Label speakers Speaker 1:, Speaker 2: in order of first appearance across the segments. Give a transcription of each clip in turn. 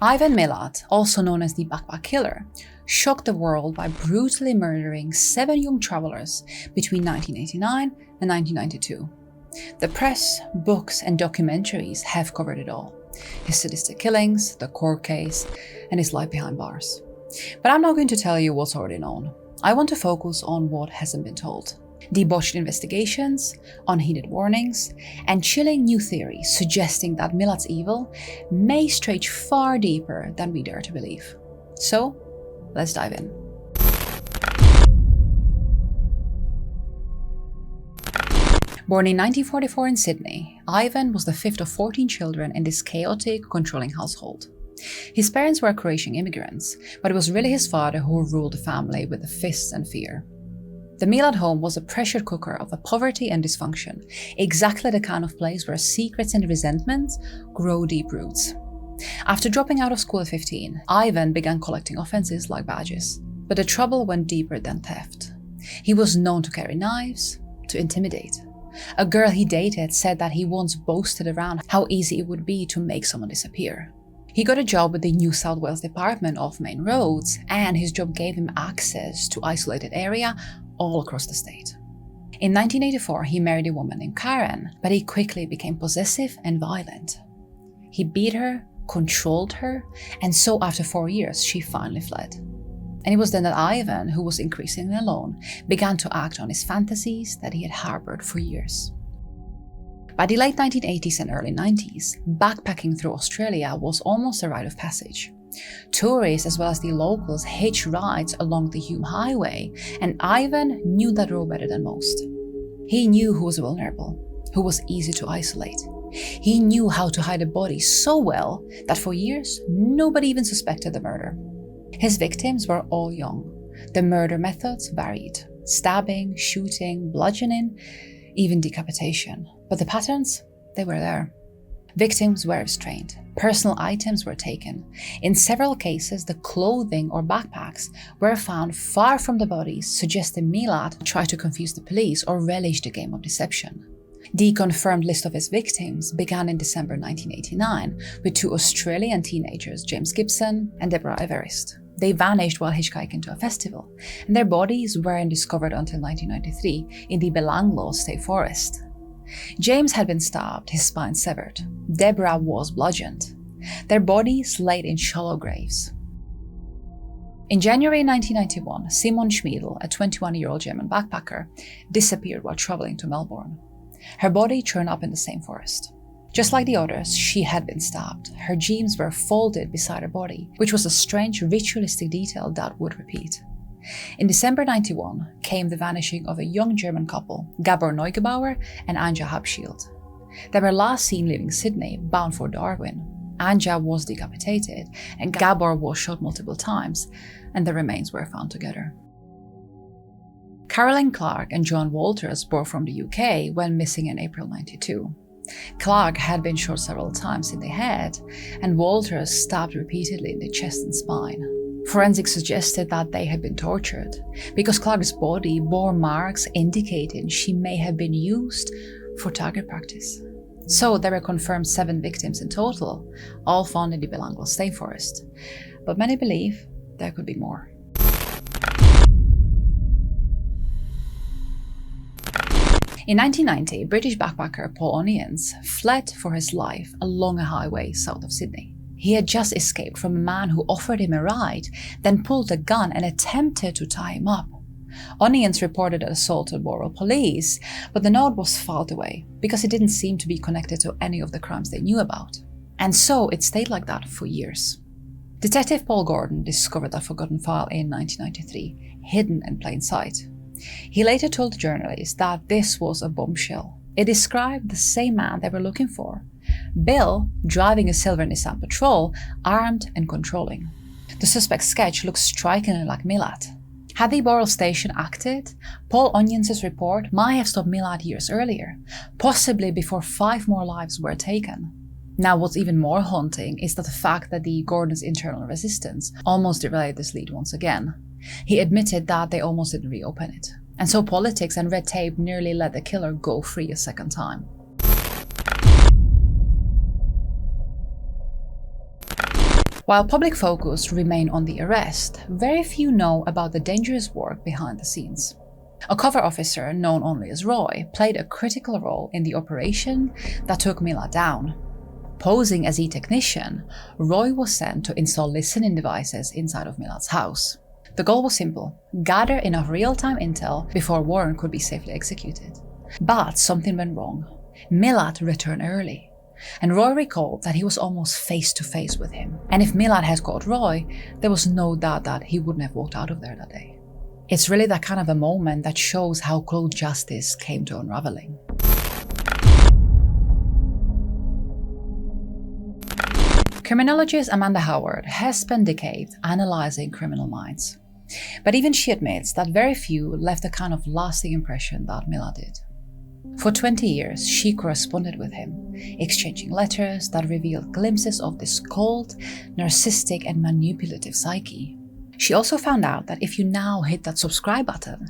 Speaker 1: Ivan Milat, also known as the Backpack Killer, shocked the world by brutally murdering 7 young travelers between 1989 and 1992. The press, books, and documentaries have covered it all: his sadistic killings, the court case, and his life behind bars. But I'm not going to tell you what's already known. I want to focus on what hasn't been told. Debauched investigations, unheeded warnings, and chilling new theories suggesting that Milat's evil may stretch far deeper than we dare to believe. So, let's dive in. Born in 1944 in Sydney, Ivan was the 5th of 14 children in this chaotic, controlling household. His parents were Croatian immigrants, but it was really his father who ruled the family with fists and fear. The Milat home was a pressure cooker of poverty and dysfunction, exactly the kind of place where secrets and resentments grow deep roots. After dropping out of school at 15, Ivan began collecting offences like badges. But the trouble went deeper than theft. He was known to carry knives, to intimidate. A girl he dated said that he once boasted around how easy it would be to make someone disappear. He got a job with the New South Wales Department of Main Roads, and his job gave him access to isolated area all across the state. In 1984, he married a woman named Karen, but he quickly became possessive and violent. He beat her, controlled her, and so after 4 years, she finally fled. And it was then that Ivan, who was increasingly alone, began to act on his fantasies that he had harbored for years. By the late 1980s and early 90s, backpacking through Australia was almost a rite of passage. Tourists as well as the locals hitched rides along the Hume Highway, and Ivan knew that road better than most. He knew who was vulnerable, who was easy to isolate. He knew how to hide a body so well that for years, nobody even suspected the murder. His victims were all young. The murder methods varied: stabbing, shooting, bludgeoning, even decapitation. But the patterns, they were there. Victims were restrained. Personal items were taken. In several cases, the clothing or backpacks were found far from the bodies, suggesting Milat tried to confuse the police or relish the game of deception. The confirmed list of his victims began in December 1989 with 2 Australian teenagers, James Gibson and Deborah Everest. They vanished while hitchhiking to a festival, and their bodies weren't discovered until 1993 in the Belanglo State Forest. James had been stabbed, his spine severed. Deborah was bludgeoned. Their bodies laid in shallow graves. In January 1991, Simone Schmiedl, a 21-year-old German backpacker, disappeared while traveling to Melbourne. Her body turned up in the same forest. Just like the others, she had been stabbed. Her jeans were folded beside her body, which was a strange ritualistic detail that would repeat. In December 91 came the vanishing of a young German couple, Gabor Neugebauer and Anja Habschild. They were last seen leaving Sydney, bound for Darwin. Anja was decapitated, and Gabor was shot multiple times, and the remains were found together. Caroline Clark and John Walters, both from the UK, went missing in April 92. Clark had been shot several times in the head, and Walters stabbed repeatedly in the chest and spine. Forensics suggested that they had been tortured, because Clark's body bore marks indicating she may have been used for target practice. So there were confirmed 7 victims in total, all found in the Belanglo State Forest. But many believe there could be more. In 1990, British backpacker Paul Onions fled for his life along a highway south of Sydney. He had just escaped from a man who offered him a ride, then pulled a gun and attempted to tie him up. Onions reported an assault to Borough Police, but the note was filed away because it didn't seem to be connected to any of the crimes they knew about. And so it stayed like that for years. Detective Paul Gordon discovered that forgotten file in 1993, hidden in plain sight. He later told journalists that this was a bombshell. It described the same man they were looking for. Bill, driving a silver Nissan Patrol, armed and controlling. The suspect's sketch looks strikingly like Milat. Had the Borough Station acted, Paul Onions' report might have stopped Milat years earlier, possibly before 5 more lives were taken. Now, what's even more haunting is that the fact that the Gordon's internal resistance almost derailed this lead once again. He admitted that they almost didn't reopen it, and so politics and red tape nearly let the killer go free a second time. While public focus remained on the arrest, very few know about the dangerous work behind the scenes. A cover officer, known only as Roy, played a critical role in the operation that took Milat down. Posing as a technician, Roy was sent to install listening devices inside of Milat's house. The goal was simple: gather enough real-time intel before a warrant could be safely executed. But something went wrong. Milat returned early, and Roy recalled that he was almost face-to-face with him. And if Milat had caught Roy, there was no doubt that he wouldn't have walked out of there that day. It's really that kind of a moment that shows how close justice came to unraveling. Criminologist Amanda Howard has spent decades analyzing criminal minds. But even she admits that very few left the kind of lasting impression that Milat did. For 20 years, she corresponded with him, exchanging letters that revealed glimpses of this cold, narcissistic, and manipulative psyche. She also found out that if you now hit that subscribe button,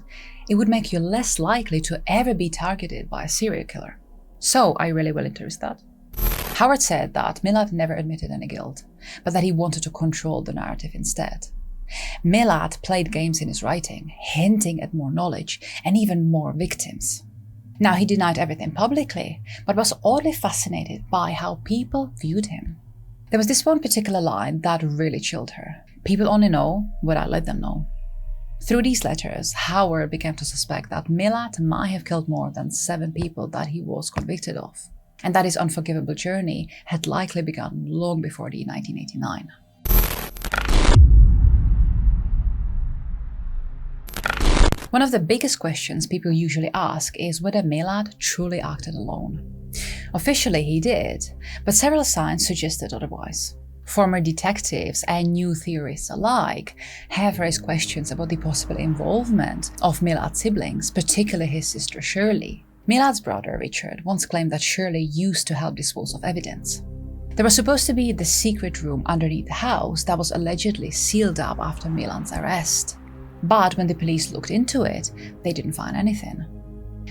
Speaker 1: it would make you less likely to ever be targeted by a serial killer. So, are you really willing to risk that? Howard said that Milat never admitted any guilt, but that he wanted to control the narrative instead. Milat played games in his writing, hinting at more knowledge and even more victims. Now, he denied everything publicly, but was oddly fascinated by how people viewed him. There was this one particular line that really chilled her. People only know what I let them know. Through these letters, Howard began to suspect that Milat might have killed more than 7 people that he was convicted of, and that his unforgivable journey had likely begun long before the 1989. One of the biggest questions people usually ask is whether Milat truly acted alone. Officially he did, but several signs suggested otherwise. Former detectives and new theorists alike have raised questions about the possible involvement of Milat's siblings, particularly his sister Shirley. Milat's brother Richard once claimed that Shirley used to help dispose of evidence. There was supposed to be the secret room underneath the house that was allegedly sealed up after Milat's arrest. But when the police looked into it, they didn't find anything.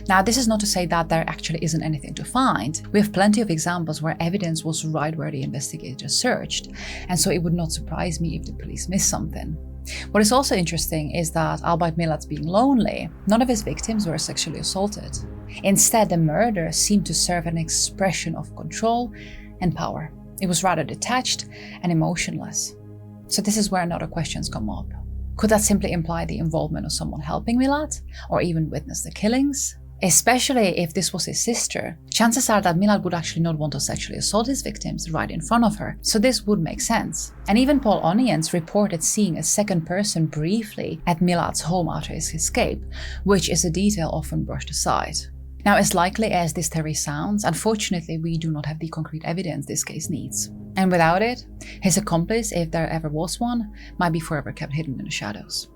Speaker 1: Now, this is not to say that there actually isn't anything to find. We have plenty of examples where evidence was right where the investigators searched, and so it would not surprise me if the police missed something. What is also interesting is that, albeit Milat being lonely, none of his victims were sexually assaulted. Instead, the murder seemed to serve an expression of control and power. It was rather detached and emotionless. So this is where another questions come up. Could that simply imply the involvement of someone helping Milat, or even witness the killings? Especially if this was his sister, chances are that Milat would actually not want to sexually assault his victims right in front of her, so this would make sense. And even Paul Onions reported seeing a second person briefly at Milat's home after his escape, which is a detail often brushed aside. Now, as likely as this theory sounds, unfortunately we do not have the concrete evidence this case needs. And without it, his accomplice, if there ever was one, might be forever kept hidden in the shadows.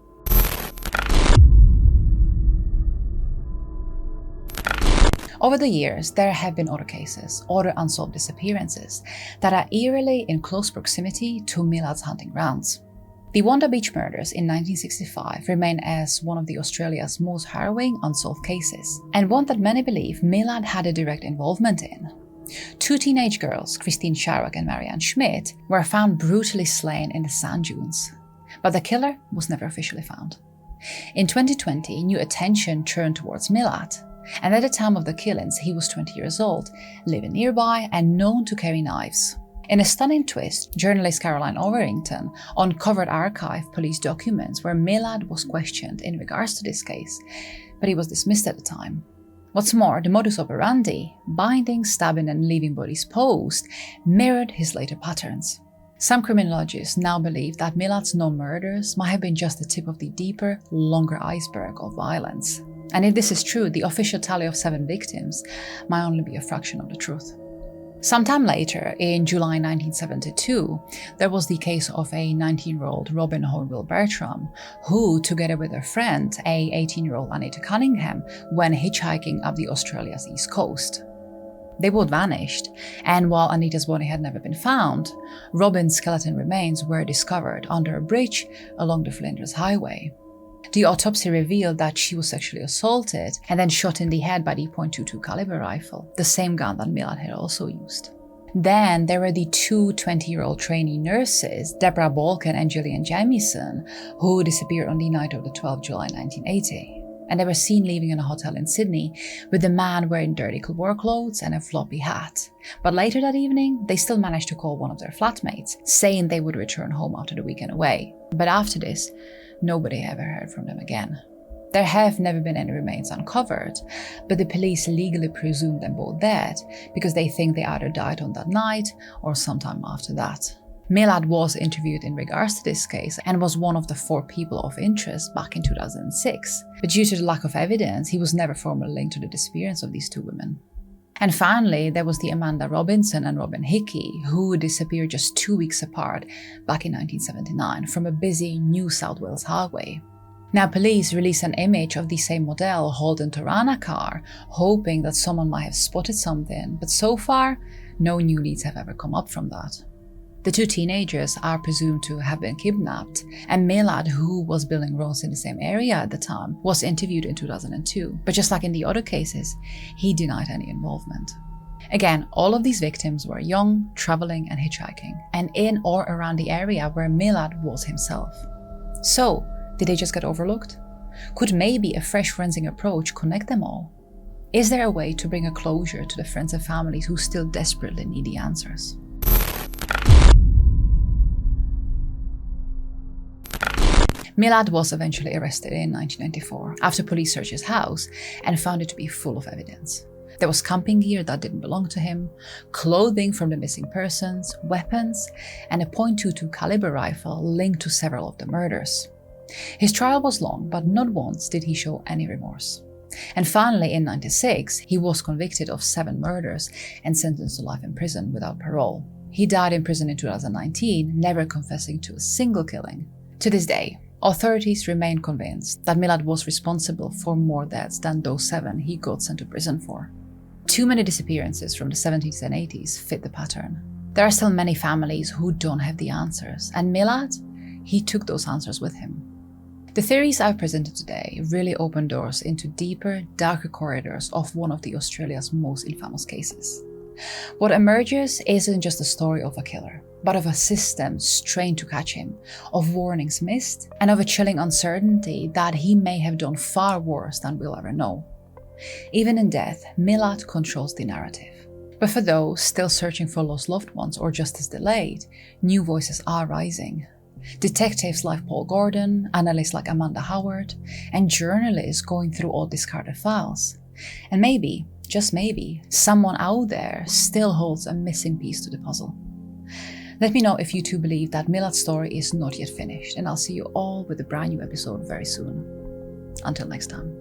Speaker 1: Over the years, there have been other cases, other unsolved disappearances, that are eerily in close proximity to Milat's hunting grounds. The Wanda Beach murders in 1965 remain as one of Australia's most harrowing unsolved cases, and one that many believe Milat had a direct involvement in. 2 teenage girls, Christine Sharrock and Marianne Schmidt, were found brutally slain in the sand dunes, but the killer was never officially found. In 2020, new attention turned towards Milat, and at the time of the killings he was 20 years old, living nearby and known to carry knives. In a stunning twist, journalist Caroline Overington uncovered archived police documents where Milat was questioned in regards to this case, but he was dismissed at the time. What's more, the modus operandi, binding, stabbing and leaving bodies posed, mirrored his later patterns. Some criminologists now believe that Milat's known murders might have been just the tip of the deeper, longer iceberg of violence. And if this is true, the official tally of 7 victims might only be a fraction of the truth. Sometime later, in July 1972, there was the case of a 19-year-old Robin Hornwell Bertram, who, together with her friend, a 18-year-old Anita Cunningham, went hitchhiking up the Australia's east coast. They both vanished, and while Anita's body had never been found, Robin's skeleton remains were discovered under a bridge along the Flinders Highway. The autopsy revealed that she was sexually assaulted and then shot in the head by the .22 caliber rifle, the same gun that Milat had also used. Then there were the two 20-year-old trainee nurses, Deborah Balkan and Gillian Jamieson, who disappeared on the night of the 12th July 1980. And they were seen leaving in a hotel in Sydney with the man wearing dirty work clothes and a floppy hat. But later that evening, they still managed to call one of their flatmates, saying they would return home after the weekend away. But after this, nobody ever heard from them again. There have never been any remains uncovered, but the police legally presume them both dead because they think they either died on that night or sometime after that. Milat was interviewed in regards to this case and was one of the 4 people of interest back in 2006, but due to the lack of evidence, he was never formally linked to the disappearance of these 2 women. And finally, there was the Amanda Robinson and Robin Hickey, who disappeared just 2 weeks apart back in 1979 from a busy New South Wales highway. Now, police released an image of the same model Holden Torana car, hoping that someone might have spotted something, but so far, no new leads have ever come up from that. The 2 teenagers are presumed to have been kidnapped, and Milat, who was building roads in the same area at the time, was interviewed in 2002, but just like in the other cases, he denied any involvement. Again, all of these victims were young, traveling and hitchhiking, and in or around the area where Milat was himself. So, did they just get overlooked? Could maybe a fresh forensic approach connect them all? Is there a way to bring a closure to the friends and families who still desperately need the answers? Milat was eventually arrested in 1994 after police searched his house and found it to be full of evidence. There was camping gear that didn't belong to him, clothing from the missing persons, weapons, and a .22 caliber rifle linked to several of the murders. His trial was long, but not once did he show any remorse. And finally, in 1996, he was convicted of 7 murders and sentenced to life in prison without parole. He died in prison in 2019, never confessing to a single killing. To this day, authorities remain convinced that Milat was responsible for more deaths than those 7 he got sent to prison for. Too many disappearances from the 70s and 80s fit the pattern. There are still many families who don't have the answers, and Milat, he took those answers with him. The theories I've presented today really open doors into deeper, darker corridors of one of Australia's most infamous cases. What emerges isn't just a story of a killer, but of a system trained to catch him, of warnings missed, and of a chilling uncertainty that he may have done far worse than we'll ever know. Even in death, Milat controls the narrative. But for those still searching for lost loved ones or justice delayed, new voices are rising. Detectives like Paul Gordon, analysts like Amanda Howard, and journalists going through all discarded files. And maybe, just maybe, someone out there still holds a missing piece to the puzzle. Let me know if you too believe that Milat's story is not yet finished, and I'll see you all with a brand new episode very soon. Until next time.